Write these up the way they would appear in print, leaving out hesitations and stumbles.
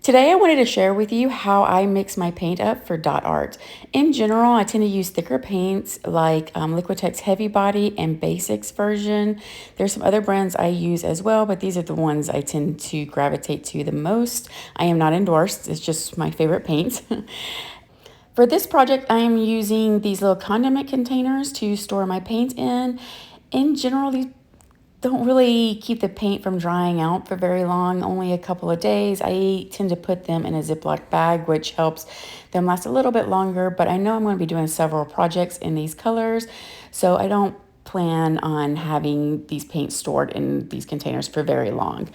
Today I wanted to share with you how I mix my paint up for dot art. In general, I tend to use thicker paints like Liquitex Heavy Body and Basics version. There's some other brands I use as well, but these are the ones I tend to gravitate to the most. I am not endorsed, it's just my favorite paint. For this project, I am using these little condiment containers to store my paint in. In general, these don't really keep the paint from drying out for very long, only a couple of days. I tend to put them in a Ziploc bag, which helps them last a little bit longer, but I know I'm going to be doing several projects in these colors, so I don't plan on having these paints stored in these containers for very long.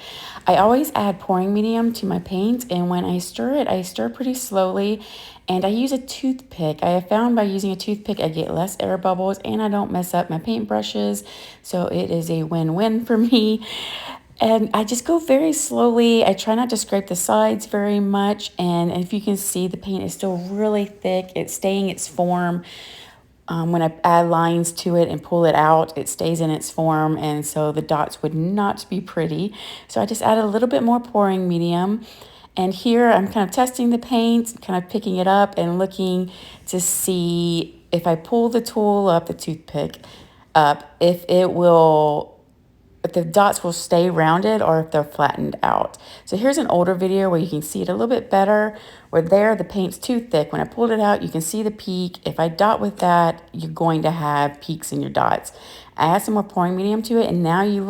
I always add pouring medium to my paint, and when I stir it, I stir pretty slowly, and I use a toothpick. I have found by using a toothpick I get less air bubbles and I don't mess up my paint brushes, so it is a win-win for me. And I just go very slowly. I try not to scrape the sides very much, and if you can see, the paint is still really thick. It's staying its form. When I add lines to it and pull it out, it stays in its form, and so the dots would not be pretty. So I just add a little bit more pouring medium. And here I'm kind of testing the paint, kind of picking it up and looking to see if I pull the tool up, the toothpick up, if the dots will stay rounded or if they're flattened out. So here's an older video where you can see it a little bit better. Where there, the paint's too thick. When I pulled it out, you can see the peak. If I dot with that, you're going to have peaks in your dots. I add some more pouring medium to it, and now you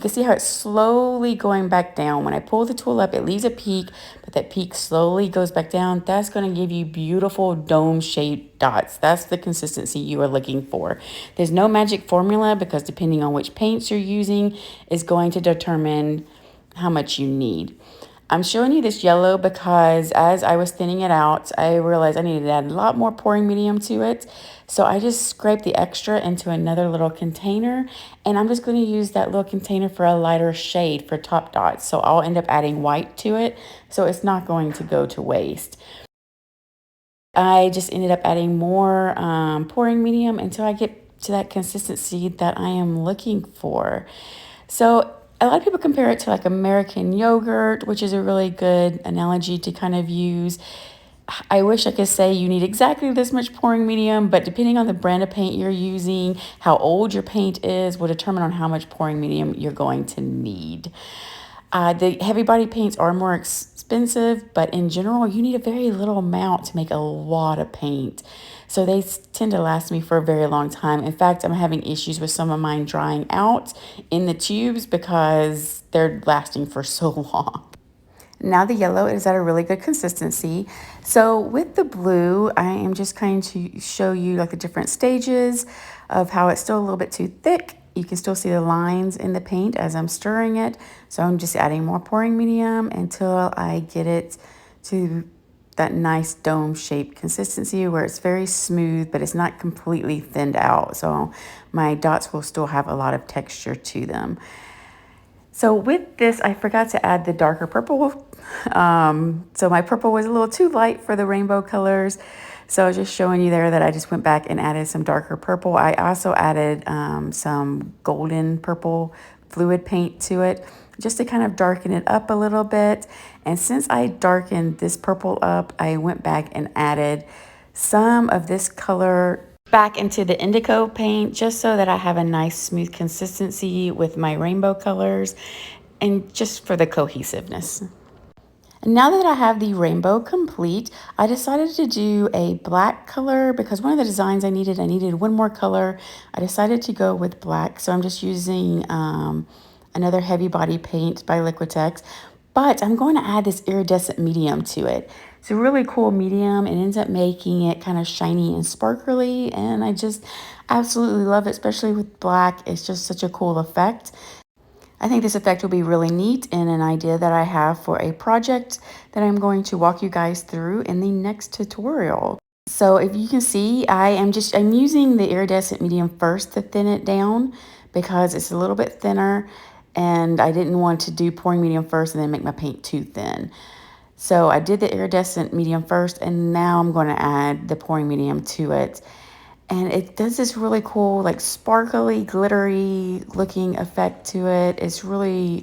can see how it's slowly going back down. When I pull the tool up, it leaves a peak, but that peak slowly goes back down. That's going to give you beautiful dome-shaped dots. That's the consistency you are looking for. There's no magic formula because depending on which paints you're using is going to determine how much you need. I'm showing you this yellow because as I was thinning it out, I realized I needed to add a lot more pouring medium to it. So I just scraped the extra into another little container, and I'm just going to use that little container for a lighter shade for top dots. So I'll end up adding white to it, so it's not going to go to waste. I just ended up adding more pouring medium until I get to that consistency that I am looking for. So a lot of people compare it to like American yogurt, which is a really good analogy to kind of use. I wish I could say you need exactly this much pouring medium, but depending on the brand of paint you're using, how old your paint is, will determine on how much pouring medium you're going to need. The heavy body paints are more expensive, but in general, you need a very little amount to make a lot of paint. So they tend to last me for a very long time. In fact, I'm having issues with some of mine drying out in the tubes because they're lasting for so long. Now the yellow is at a really good consistency. So with the blue, I am just going to show you like the different stages of how it's still a little bit too thick. You can still see the lines in the paint as I'm stirring it. So I'm just adding more pouring medium until I get it to that nice dome shaped consistency where it's very smooth, but it's not completely thinned out. So my dots will still have a lot of texture to them. So with this, I forgot to add the darker purple. So my purple was a little too light for the rainbow colors. So I was just showing you there that I just went back and added some darker purple. I also added some golden purple fluid paint to it just to kind of darken it up a little bit. And since I darkened this purple up, I went back and added some of this color back into the indigo paint just so that I have a nice smooth consistency with my rainbow colors and just for the cohesiveness. And now that I have the rainbow complete, I decided to do a black color because one of the designs I needed one more color. I decided to go with black, so I'm just using another heavy body paint by Liquitex, but I'm going to add this iridescent medium to it. It's a really cool medium. It ends up making it kind of shiny and sparkly, and I just absolutely love it, especially with black. It's just such a cool effect. I think this effect will be really neat and an idea that I have for a project that I'm going to walk you guys through in the next tutorial. So if you can see, I'm using the iridescent medium first to thin it down because it's a little bit thinner and I didn't want to do pouring medium first and then make my paint too thin. So I did the iridescent medium first and now I'm going to add the pouring medium to it. And it does this really cool, like sparkly, glittery looking effect to it. It's really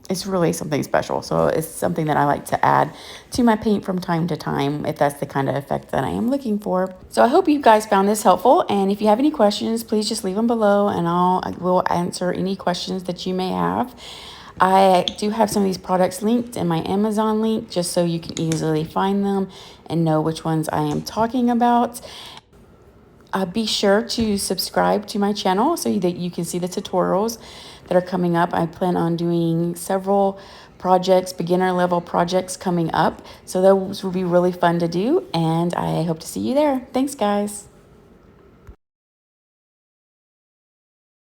it's really something special. So it's something that I like to add to my paint from time to time if that's the kind of effect that I am looking for. So I hope you guys found this helpful. And if you have any questions, please just leave them below and I will answer any questions that you may have. I do have some of these products linked in my Amazon link just so you can easily find them and know which ones I am talking about. Be sure to subscribe to my channel so that you can see the tutorials that are coming up. I plan on doing several projects, beginner level projects coming up. So those will be really fun to do, and I hope to see you there. Thanks, guys.